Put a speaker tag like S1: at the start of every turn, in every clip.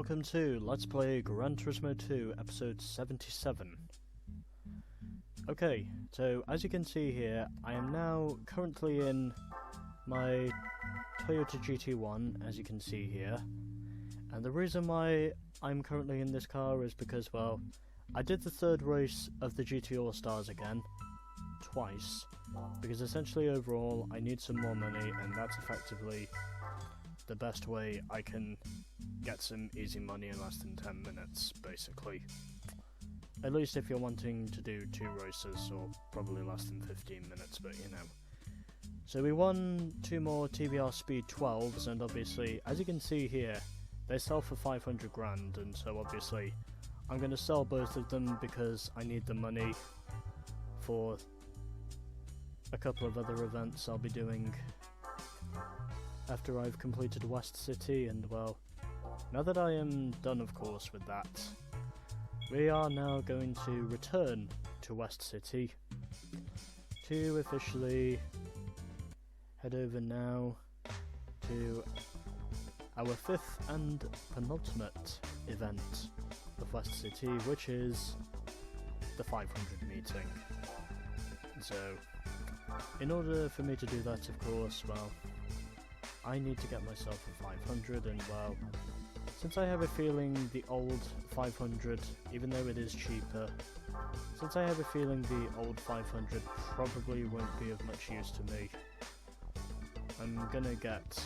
S1: welcome to Let's Play Gran Turismo 2 episode 77. Okay, so as you can see here, I am now currently in my Toyota GT1, as you can see here. And the reason why I'm currently in this car is because, well, I did the third race of the GT All-Stars again, twice, because essentially overall I need some more money, and that's effectively the best way I can get some easy money in less than 10 minutes, basically. At least if you're wanting to do 2 races, or probably less than 15 minutes, but you know. So we won 2 more TBR Speed 12s, and obviously, as you can see here, they sell for 500 grand, and so obviously I'm going to sell both of them because I need the money for a couple of other events I'll be doing after I've completed West City. And well, now that I am done of course with that, we are now going to return to West City to officially head over now to our 5th and penultimate event of West City, which is the 500 meeting. So, in order for me to do that, of course, well, I need to get myself a 500, and well, since I have a feeling the old 500, even though it is cheaper, since I have a feeling the old 500 probably won't be of much use to me, I'm gonna get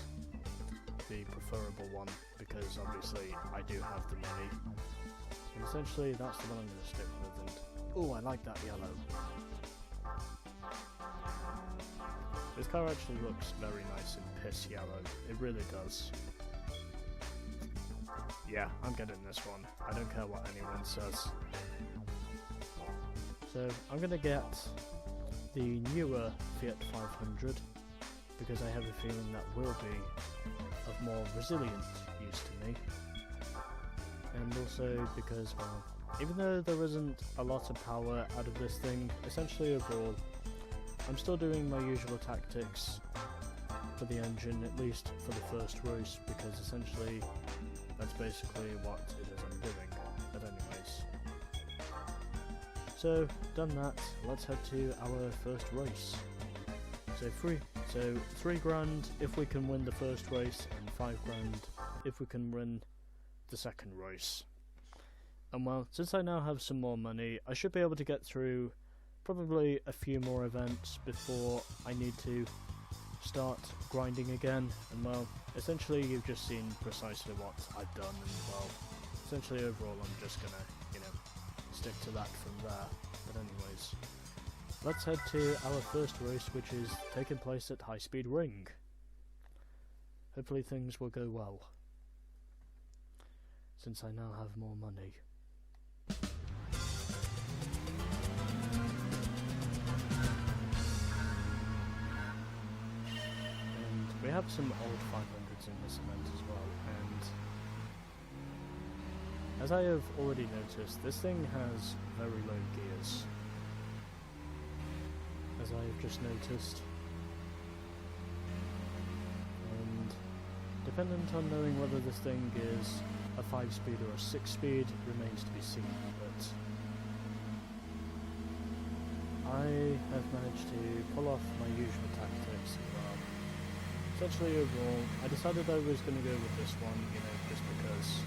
S1: the preferable one, because obviously I do have the money, and essentially that's the one I'm gonna stick with. And oh, I like that yellow. This car actually looks very nice in piss yellow, it really does. Yeah, I'm getting this one, I don't care what anyone says. So, I'm gonna get the newer Fiat 500, because I have a feeling that will be of more resilient use to me. And also because, well, even though there isn't a lot of power out of this thing, essentially overall, I'm still doing my usual tactics for the engine, at least for the first race, because essentially that's basically what it is I'm doing. But anyways. So, done that, let's head to our first race. So 3 grand if we can win the first race, and 5 grand if we can win the second race. And well, since I now have some more money, I should be able to get through probably a few more events before I need to start grinding again. And well, essentially you've just seen precisely what I've done, and well, essentially overall I'm just gonna, you know, stick to that from there. But anyways, let's head to our first race, which is taking place at High Speed Ring. Hopefully things will go well, since I now have more money. We have some old 500s in this event as well, and as I have already noticed, this thing has very low gears, as I have just noticed, and dependent on knowing whether this thing is a 5-speed or a 6-speed remains to be seen, but I have managed to pull off my usual tactics as well. Essentially overall, I decided I was going to go with this one, you know, just because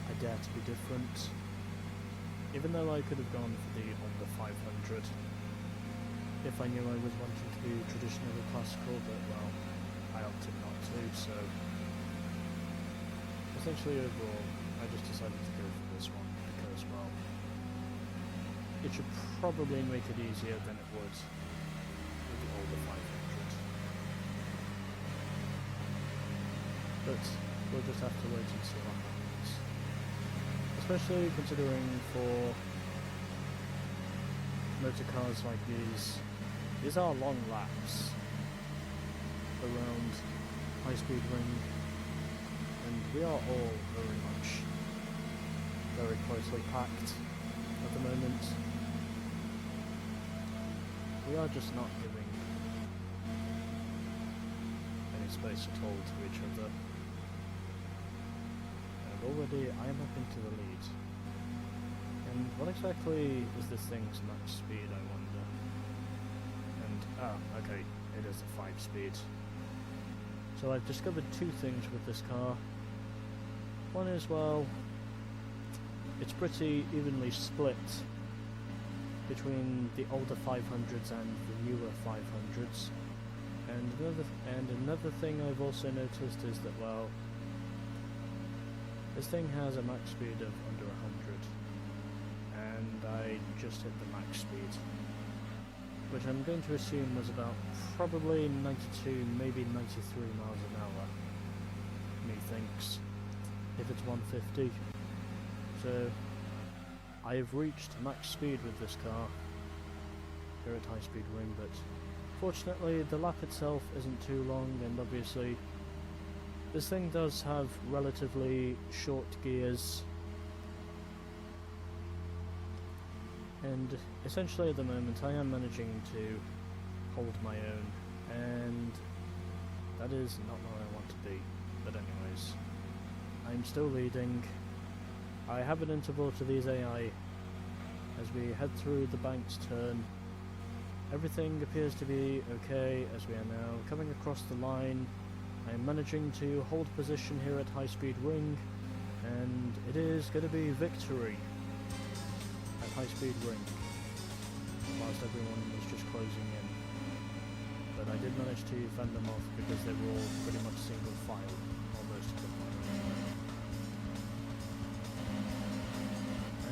S1: I dare to be different. Even though I could have gone for the under 500 if I knew I was wanting to be traditionally classical, but well, I opted not to, so essentially overall, I just decided to go for this one because, well, it should probably make it easier than it would with the older 500. But we'll just have to wait and see what happens. Especially considering for motor cars like these are long laps around High Speed Ring, and we are all very closely packed at the moment. We are just not giving any space at all to each other. already I am up into the lead. And what exactly is this thing's max speed, I wonder? And, okay, it is a 5 speed. So I've discovered two things with this car. One is, well, it's pretty evenly split between the older 500s and the newer 500s. And another thing I've also noticed is that, well, this thing has a max speed of under 100, and I just hit the max speed, which I'm going to assume was about probably 92, maybe 93 miles an hour, methinks, if it's 150. So I have reached max speed with this car here at High Speed Ring, but fortunately the lap itself isn't too long, and obviously this thing does have relatively short gears, and essentially at the moment I am managing to hold my own, and that is not where I want to be. But anyways, I'm still leading. I have an interval to these AI as we head through the bank's turn. Everything appears to be okay as we are now coming across the line. I am managing to hold position here at High Speed Ring, and it is going to be victory at High Speed Ring, whilst everyone was just closing in. But I did manage to fend them off because they were all pretty much single file, almost to the point.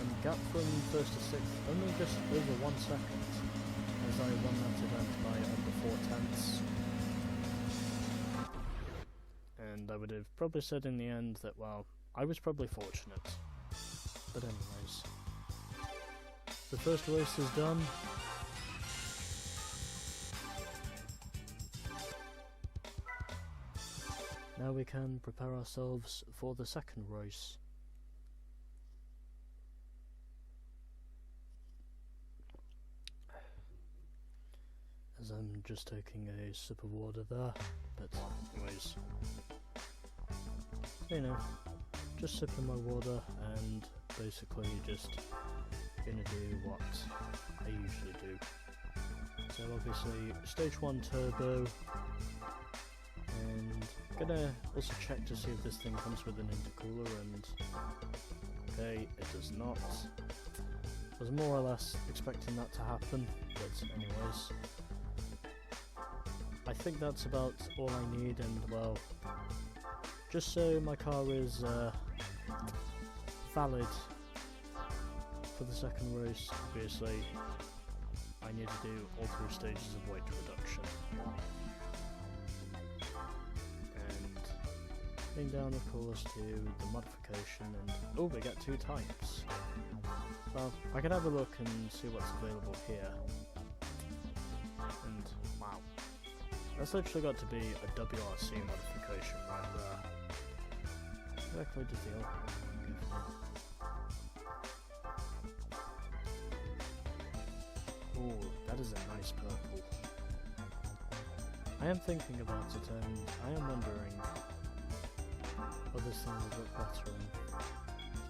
S1: And gap from first to sixth, only just over 1 second, as I won that event by under 4/10. And I would have probably said in the end that, well, I was probably fortunate. But anyways, the first race is done. Now we can prepare ourselves for the second race. As I'm just taking a sip of water there, but anyways, you know, just sipping my water and basically just gonna do what I usually do. So obviously stage 1 turbo, and gonna also check to see if this thing comes with an intercooler, and okay, it does not. I was more or less expecting that to happen, but anyways, I think that's about all I need, and well, just so my car is valid for the second race, obviously I need to do all 3 stages of weight reduction. And heading down of course to the modification, and oh, we get 2 types. Well, I can have a look and see what's available here. And wow, that's literally got to be a WRC modification right there. What exactly does the old one go for? Oh, that is a nice purple. I am thinking about it, and I am wondering what this thing would look better in.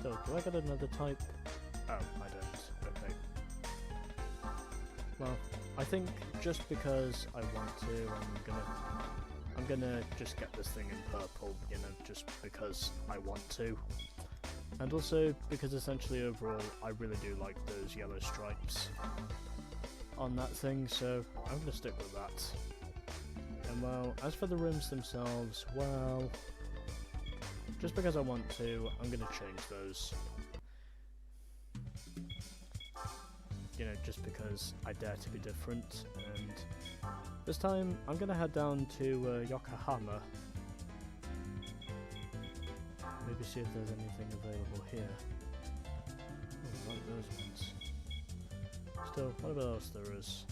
S1: Still, do I get another type? Oh, I don't. Okay. Well, I think just because I want to, I'm gonna just get this thing in purple, you know, just because I want to. And also because essentially overall I really do like those yellow stripes on that thing, so I'm gonna stick with that. And well, as for the rims themselves, well, just because I want to, I'm gonna change those. You know, just because I dare to be different, and this time I'm gonna head down to Yokohama. Maybe see if there's anything available here. Oh, I like those ones. Still, what else there is?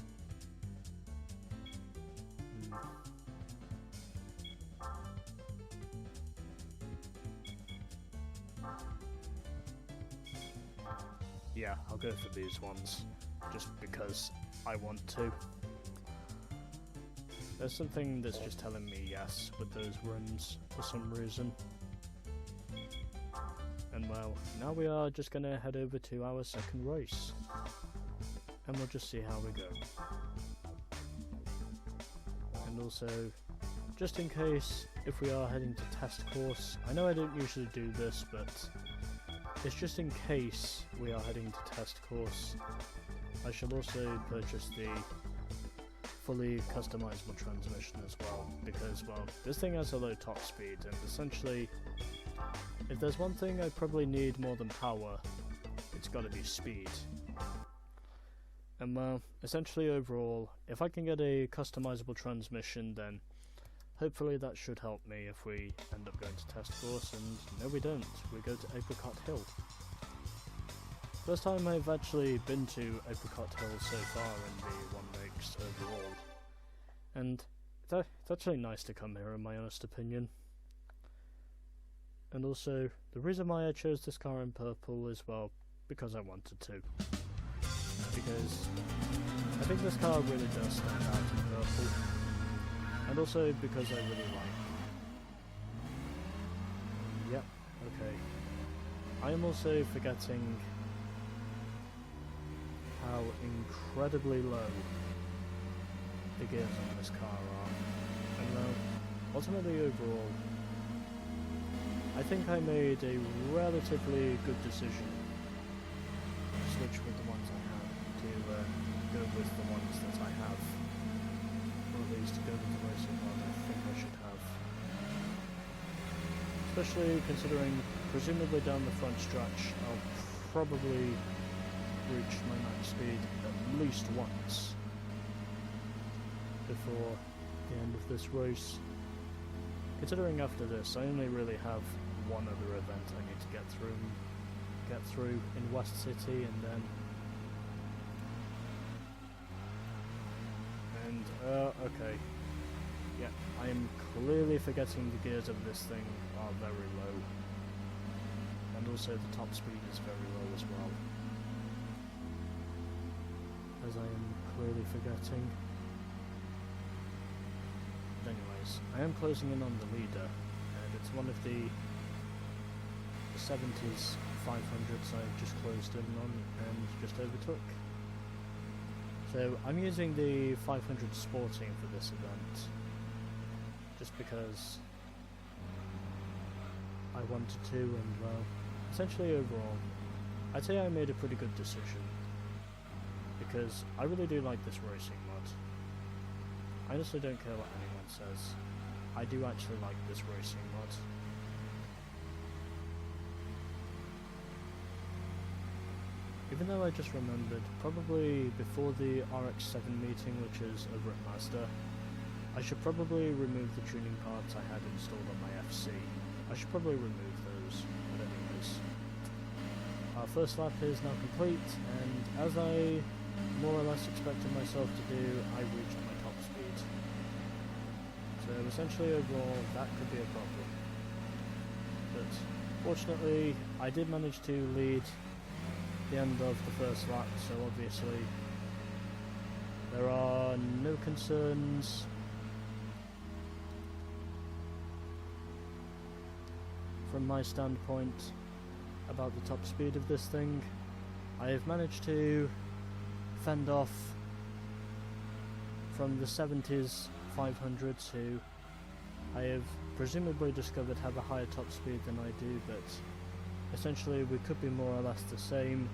S1: Yeah, I'll go for these ones, just because I want to. There's something that's just telling me yes with those rims for some reason. well, now we are just going to head over to our second race. And we'll just see how we go. And also, just in case, if we are heading to test course, I know I don't usually do this, but it's just in case we are heading to test course, I shall also purchase the fully customizable transmission as well, because, well, this thing has a low top speed, and essentially, if there's one thing I probably need more than power, it's gotta be speed. And well, essentially overall, if I can get a customizable transmission, then hopefully that should help me if we end up going to test course, and no we don't, we go to Apricot Hill. First time I've actually been to Apricot Hill so far in the one race overall, and it's actually nice to come here in my honest opinion. And also, the reason why I chose this car in purple is, well, because I wanted to. Because I think this car really does stand out in purple, and also because I really like. Yep, okay. I am also forgetting how incredibly low the gears on this car are, and ultimately overall, I think I made a relatively good decision to switch with the ones I have, to go with the ones that I have, or at least to go with the racing one I think I should have. Especially considering, presumably down the front stretch, I'll probably reach my max speed at least once before the end of this race. Considering after this, I only really have one other event I need to get through in West City, and then okay, yeah, I am clearly forgetting the gears of this thing are very low, and also the top speed is very low as well, as I am clearly forgetting. But anyways, I am closing in on the leader, and it's one of the 70s 500s I've just closed in on and just overtook. So I'm using the 500 Sporting for this event, just because I wanted to, and well, essentially overall, I'd say I made a pretty good decision, because I really do like this racing mod. I honestly don't care what anyone says, I do actually like this racing mod. Even though I just remembered, probably before the RX-7 meeting, which is over at Mazda, I should probably remove the tuning parts I had installed on my FC. I should probably remove those, but anyways. Our first lap is now complete, and as I more or less expected myself to do, I reached my top speed. So essentially overall, that could be a problem. But fortunately, I did manage to lead the end of the first lap, so obviously there are no concerns from my standpoint about the top speed of this thing. I have managed to fend off from the 70s 500s, who I have presumably discovered have a higher top speed than I do, but essentially we could be more or less the same,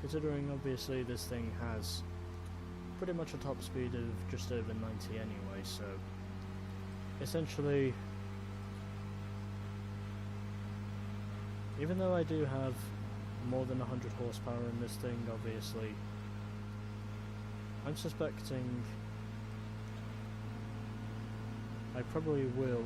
S1: considering obviously this thing has pretty much a top speed of just over 90 anyway, so essentially, even though I do have more than 100 horsepower in this thing, obviously I'm suspecting I probably will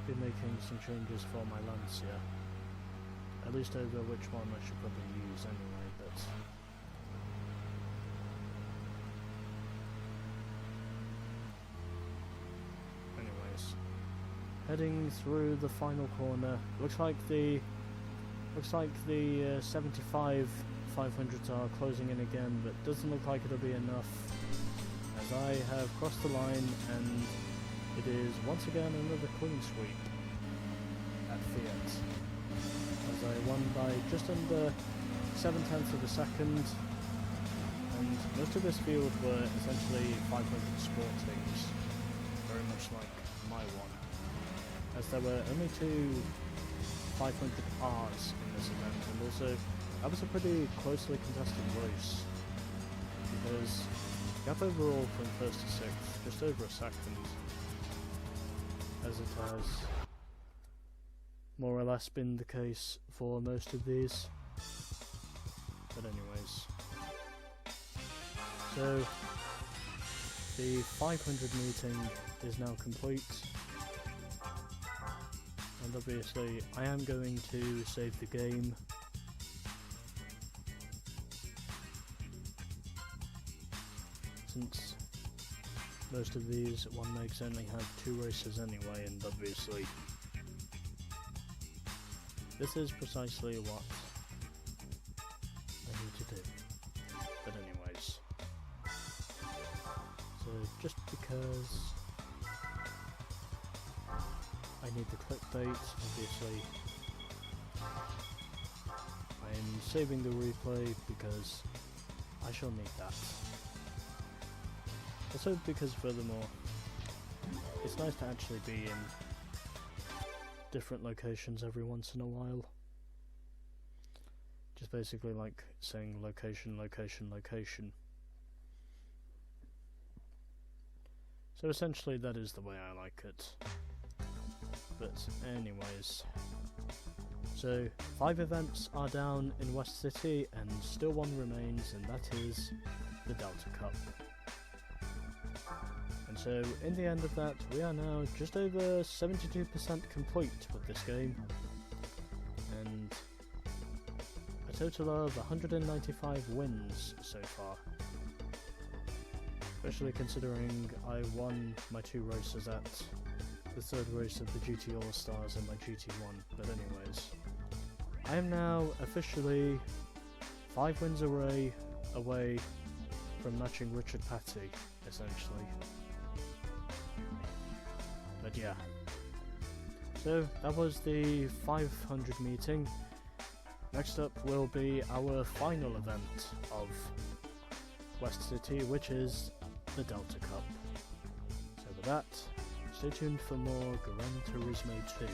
S1: be making some changes for my Lancia, at least over which one I should probably use anyway, but anyways, heading through the final corner. Looks like the 75 500s are closing in again, but doesn't look like it'll be enough. as I have crossed the line and it is once again another clean sweep at Fiat, as I won by just under 7/10 of a second, and most of this field were essentially 500 sport teams, very much like my one, as there were only 2 500Rs in this event, and also that was a pretty closely contested race, because the gap overall from 1st to 6th, just over a second, as it has more or less been the case for most of these. But anyways, so the 500 meeting is now complete, and obviously I am going to save the game. Since most of these one makes only have 2 races anyway, and obviously this is precisely what I need to do. But anyways, so just because I need the clickbait, obviously I am saving the replay because I shall need that. Also because furthermore, it's nice to actually be in different locations every once in a while. Just basically like saying location, location, location. So essentially that is the way I like it. But anyways, so 5 events are down in West City and still 1 remains, and that is the Delta Cup. And so in the end of that, we are now just over 72% complete with this game, and a total of 195 wins so far. Especially considering I won my 2 races at the 3rd race of the GT All-Stars and my GT1, but anyways. I am now officially 5 wins away from matching Richard Petty, essentially. But yeah. So that was the 500 meeting. Next up will be our final event of West City, which is the Delta Cup. So with that, stay tuned for more Gran Turismo 2.